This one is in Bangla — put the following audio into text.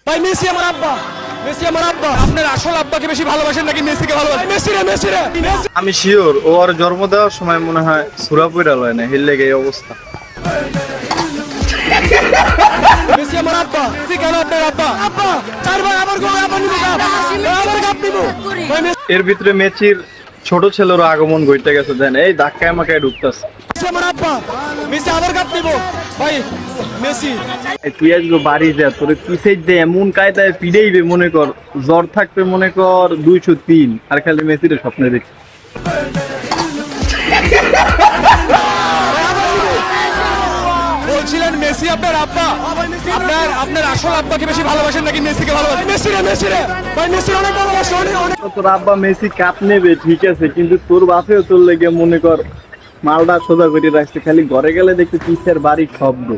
ভাই মেসি আমার আব্বা, মেসি আমার আব্বা। আপনার আসল আব্বাকে বেশি ভালোবাসেন নাকি মেসিকে ভালোবাসেন? মেসি রে, মেসি রে। আমি শিওর ওর জন্ম দেওয়ার সময় মনে হয় সুরা পইরা লয় না, হিল লেগে এই অবস্থা। মেসি আমার আব্বা। মেসি কেন আপনার আব্বা? আব্বা চারবার আমার গোল, আবার নিব কাপ, আবার কাপ নিব। ভাই এর ভিতরে মেসির ছোট ছেলেরও আগমন ঘটে গেছে, দেন এই ধাক্কায় মাকায় ঢুকতেছে। মেসি আমার আব্বা, মেসি আবার কাপ নিব। ভাই মেসি তুই আজকে বাড়ি যা, তোর পিছিয়ে দে এমন কায়দায় পিড়েইবে, মনে কর জ্বর থাকবে মনে কর 203, আর খালি মেসির স্বপ্নে দেখি। বলছিলেন মেসি আপনার আব্বা। আপনার আসল আব্বাকে বেশি ভালোবাসেন নাকি মেসিকে ভালোবাসেন? মেসি রে, মেসি রে। ভাই মেসি অনেক ভালোবাসে, অনেক। তোর আব্বা মেসি কাপ নেবে ঠিক আছে, কিন্তু তোর বাপেও তোর লেগে মনে কর মালটা সোজা করে রাখছে, খালি ঘরে গেলে দেখতে পিছের বাড়ির শব্দ।